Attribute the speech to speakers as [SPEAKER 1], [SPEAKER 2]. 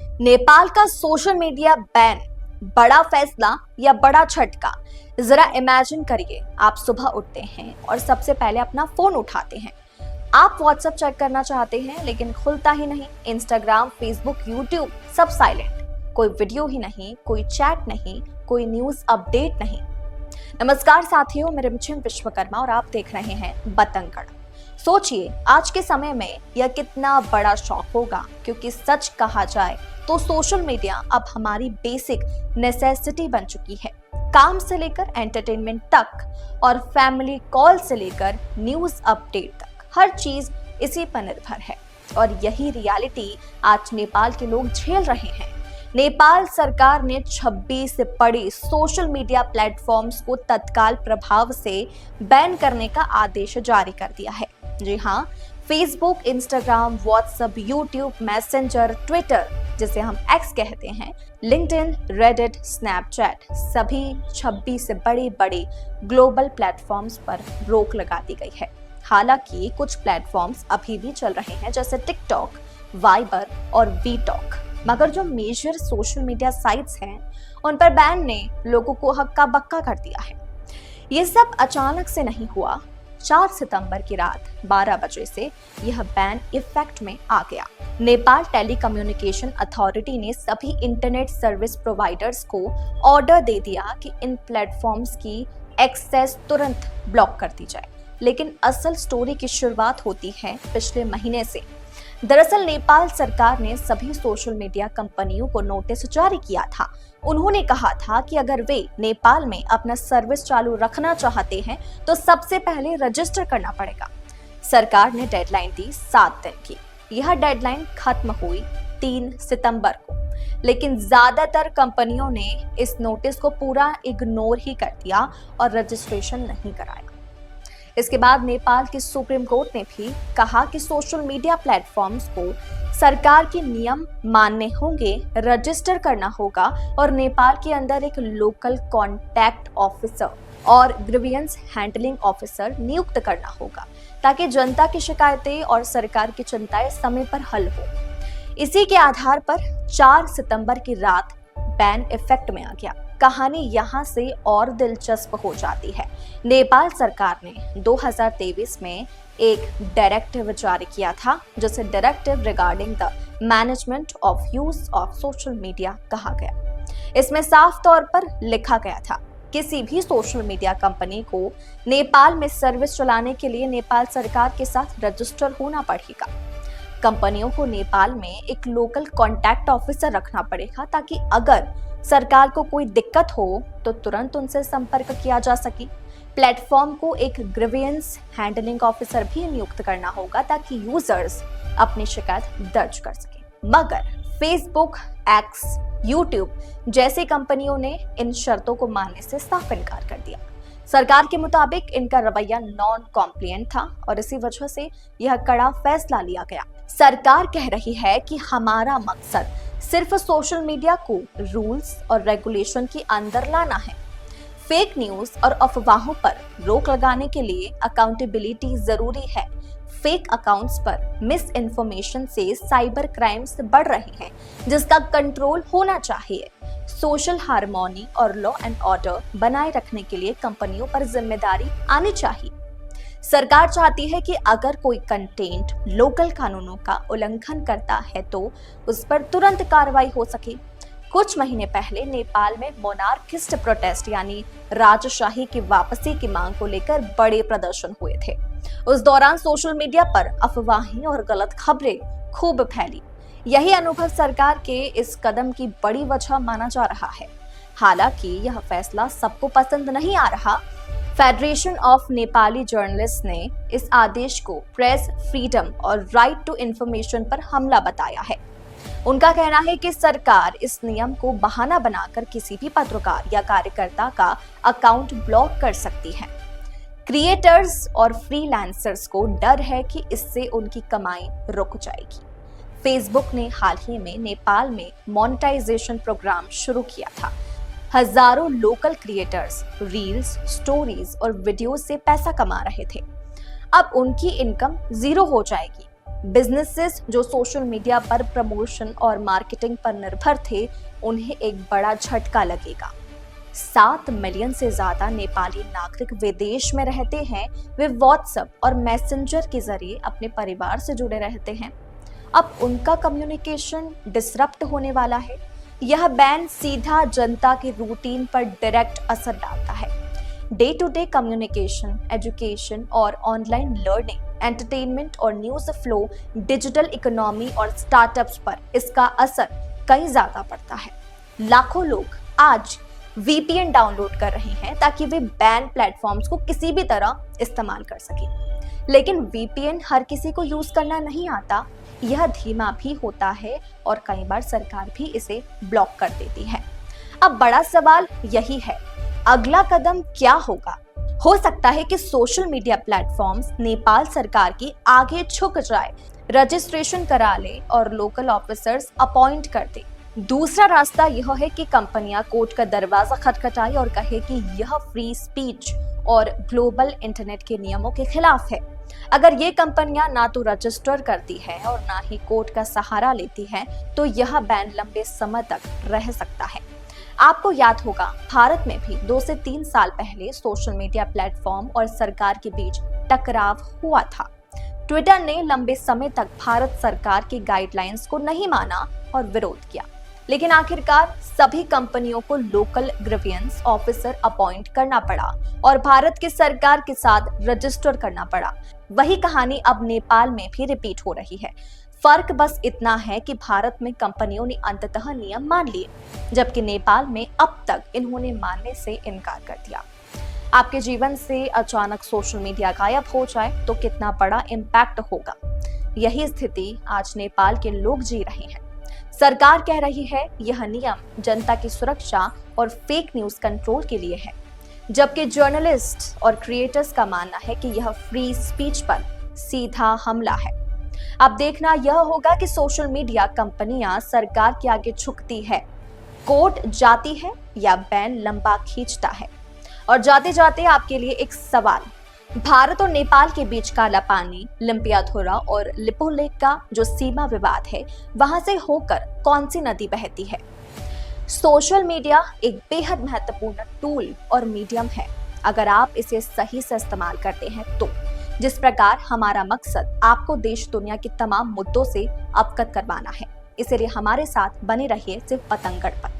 [SPEAKER 1] नेपाल का social media ban, बड़ा फैसला या बड़ा झटका। जरा इमेजिन करिए, आप सुबह उठते हैं और सबसे पहले अपना फोन उठाते हैं। आप व्हाट्सएप चेक करना चाहते हैं लेकिन खुलता ही नहीं। इंस्टाग्राम, फेसबुक, यूट्यूब सब साइलेंट। कोई वीडियो ही नहीं, कोई चैट नहीं, कोई न्यूज अपडेट नहीं। नमस्कार साथियों, मेरे मिशन विश्वकर्मा और आप देख रहे हैं बतंगड़। सोचिए, आज के समय में यह कितना बड़ा शौक होगा, क्योंकि सच कहा जाए तो सोशल मीडिया अब हमारी बेसिक नेसेसिटी बन चुकी है। काम से लेकर एंटरटेनमेंट तक और फैमिली कॉल से लेकर न्यूज अपडेट तक हर चीज इसी पर निर्भर है। और यही रियलिटी आज नेपाल के लोग झेल रहे हैं। नेपाल सरकार ने 26 बड़ी सोशल मीडिया प्लेटफॉर्म्स को तत्काल प्रभाव से बैन करने का आदेश जारी कर दिया है। जी हाँ, Facebook, Instagram, WhatsApp, YouTube, messenger, Twitter जिसे हम एक्स कहते हैं, लिंक्डइन, रेडिट, स्नैपचैट, सभी 26 से बड़ी ग्लोबल प्लेटफॉर्म्स पर रोक लगा दी गई है। हालांकि कुछ प्लेटफॉर्म्स अभी भी चल रहे हैं, जैसे टिकटॉक, वाइबर और वीटॉक, मगर जो मेजर सोशल मीडिया साइट्स हैं उन पर बैन ने लोगों को हक्का बक्का कर दिया है। ये सब अचानक से नहीं हुआ। 4 सितंबर की रात 12 बजे से यह बैन इफेक्ट में आ गया। नेपाल टेलीकम्युनिकेशन अथॉरिटी ने सभी इंटरनेट सर्विस प्रोवाइडर्स को ऑर्डर दे दिया कि इन प्लेटफॉर्म्स की एक्सेस तुरंत ब्लॉक कर दी जाए। लेकिन असल स्टोरी की शुरुआत होती है पिछले महीने से। दरअसल नेपाल सरकार ने सभी सोशल मीडिया कंपनियों को नोटिस जारी किया था। उन्होंने कहा था कि अगर वे नेपाल में अपना सर्विस चालू रखना चाहते हैं तो सबसे पहले रजिस्टर करना पड़ेगा। सरकार ने डेडलाइन दी 7 दिन की। यह डेडलाइन खत्म हुई 3 सितंबर को, लेकिन ज्यादातर कंपनियों ने इस नोटिस को पूरा इग्नोर ही कर दिया और रजिस्ट्रेशन नहीं कराया। इसके बाद नेपाल की सुप्रीम कोर्ट ने भी कहा कि सोशल मीडिया प्लेटफॉर्म्स को सरकार के नियम मानने होंगे, रजिस्टर करना होगा और नेपाल के अंदर एक लोकल कॉन्टैक्ट ऑफिसर और ग्रीवियंस हैंडलिंग ऑफिसर नियुक्त करना होगा, ताकि जनता की शिकायतें और सरकार की चिंताएं समय पर हल हो। इसी के आधार पर 4 सितंबर की रात बैन इफेक्ट में आ गया। कहानी यहाँ से और दिलचस्प हो जाती है। नेपाल सरकार ने 2023 में एक डायरेक्टिव जारी किया था, जिसे directive regarding the management of use of social media कहा गया। इसमें साफ तौर पर लिखा गया था, किसी भी सोशल मीडिया कंपनी को नेपाल में सर्विस चलाने के लिए नेपाल सरकार के साथ रजिस्टर होना पड़ेगा। कंपनियों को नेपाल में एक लोकल कॉन्टैक्ट ऑफिसर रखना पड़ेगा, ताकि अगर सरकार को कोई दिक्कत हो तो तुरंत उनसे संपर्क किया जा सके। प्लेटफॉर्म को एक ग्रीवियंस हैंडलिंग ऑफिसर भी नियुक्त करना होगा, ताकि यूजर्स अपनी शिकायत दर्ज कर सके। मगर फेसबुक, एक्स, यूट्यूब जैसी कंपनियों ने इन शर्तों को मानने से साफ इनकार कर दिया। सरकार के मुताबिक इनका रवैया नॉन कॉम्प्लिएंट था और इसी वजह से यह कड़ा फैसला लिया गया। सरकार कह रही है कि हमारा मकसद सिर्फ सोशल मीडिया को रूल्स और रेगुलेशन के अंदर लाना है। फेक न्यूज और अफवाहों पर रोक लगाने के लिए अकाउंटेबिलिटी जरूरी है। फेक अकाउंट्स पर मिस इन्फॉर्मेशन से साइबर क्राइम्स बढ़ रहे हैं, जिसका कंट्रोल होना चाहिए। सोशल हार्मोनी और लॉ एंड ऑर्डर बनाए रखने के लिए कंपनियों पर जिम्मेदारी आनी चाहिए। सरकार चाहती है कि अगर कोई कंटेंट लोकल कानूनों का उल्लंघन करता है तो उस पर तुरंत कार्रवाई हो सके। कुछ महीने पहले नेपाल में मोनार्किस्ट प्रोटेस्ट यानी राजशाही की वापसी की मांग को लेकर बड़े प्रदर्शन हुए थे। उस दौरान सोशल मीडिया पर अफवाहें और गलत खबरें खूब फैली। यही अनुभव सरकार के इस कदम की बड़ी वजह माना जा रहा है। हालांकि यह फैसला सबको पसंद नहीं आ रहा। फेडरेशन ऑफ नेपाली जर्नलिस्ट ने इस आदेश को प्रेस फ्रीडम और राइट टू इंफॉर्मेशन पर हमला बताया है। उनका कहना है कि सरकार इस नियम को बहाना बनाकर किसी भी पत्रकार या कार्यकर्ता का अकाउंट ब्लॉक कर सकती है। क्रिएटर्स और फ्रीलांसर्स को डर है कि इससे उनकी कमाई रुक जाएगी। फेसबुक ने हाल ही में नेपाल में मोनेटाइजेशन प्रोग्राम शुरू किया था। हजारों लोकल क्रिएटर्स रील्स, स्टोरीज और वीडियो से पैसा कमा रहे थे। अब उनकी इनकम 0 हो जाएगी। बिजनेसेस जो सोशल मीडिया पर प्रमोशन और मार्केटिंग पर निर्भर थे, उन्हें एक बड़ा झटका लगेगा। 7 मिलियन से ज्यादा नेपाली नागरिक विदेश में रहते हैं। वे व्हाट्सएप और मैसेंजर के जरिए अपने परिवार से जुड़े रहते हैं। अब उनका कम्युनिकेशन डिसरप्ट होने वाला है। यह बैन सीधा जनता की रूटीन पर डायरेक्ट असर डालता है। Day to day communication, education और ऑनलाइन लर्निंग, एंटरटेनमेंट और न्यूज फ्लो, डिजिटल इकोनॉमी और स्टार्टअप्स पर इसका असर कई ज्यादा पड़ता है। लाखों लोग आज VPN डाउनलोड कर रहे हैं ताकि वे बैन प्लेटफॉर्म्स को किसी भी तरह इस्तेमाल कर सकें। लेकिन VPN हर किसी को यूज करना नहीं आता। यह धीमा भी होता है और कई बार सरकार भी इसे ब्लॉक कर देती है। अब बड़ा सवाल यही है, अगला कदम क्या होगा? हो सकता है कि सोशल मीडिया प्लेटफॉर्म्स नेपाल सरकार की आगे झुक जाए, रजिस्ट्रेशन करा ले और लोकल ऑफिसर्स अपॉइंट कर दे। दूसरा रास्ता यह है कि कंपनियां कोर्ट का दरवाजा खटखटाए और कहे कि यह फ्री स्पीच और ग्लोबल इंटरनेट के नियमों के खिलाफ है। अगर ये कंपनियां ना तो रजिस्टर करती है और ना ही कोर्ट का सहारा लेती है, तो यह बैन लंबे समय तक रह सकता है। आपको याद होगा, भारत में भी 2 से 3 साल पहले सोशल मीडिया प्लेटफॉर्म और सरकार के बीच टकराव हुआ था। ट्विटर ने लंबे समय तक भारत सरकार की गाइडलाइंस को नहीं माना और विरोध किया, लेकिन आखिरकार सभी कंपनियों को लोकल ग्रीवियंस ऑफिसर अपॉइंट करना पड़ा और भारत की सरकार के साथ रजिस्टर करना पड़ा। वही कहानी अब नेपाल में भी रिपीट हो रही है। फर्क बस इतना है कि भारत में कंपनियों ने अंततः नियम मान लिए, जबकि नेपाल में अब तक इन्होंने मानने से इनकार कर दिया। आपके जीवन से अचानक सोशल मीडिया गायब हो जाए तो कितना बड़ा इम्पैक्ट होगा। यही स्थिति आज नेपाल के लोग जी रहे हैं। सरकार कह रही है यह नियम जनता की सुरक्षा और फेक न्यूज कंट्रोल के लिए है, जबकि जर्नलिस्ट और क्रिएटर्स का मानना है कि यह फ्री स्पीच पर सीधा हमला है। अब देखना यह होगा कि सोशल मीडिया कंपनियां सरकार के आगे झुकती है, कोर्ट जाती है या बैन लंबा खींचता है। और जाते जाते आपके लिए एक सवाल, भारत और नेपाल के बीच काला पानी, लिम्पियाधुरा और लिपुलेख का जो सीमा विवाद है, वहां से होकर कौन सी नदी बहती है? सोशल मीडिया एक बेहद महत्वपूर्ण टूल और मीडियम है, अगर आप इसे सही से इस्तेमाल करते हैं तो। जिस प्रकार हमारा मकसद आपको देश दुनिया के तमाम मुद्दों से अवगत करवाना है, इसलिए हमारे साथ बने रहिए सिर्फ पतंगड़ पर।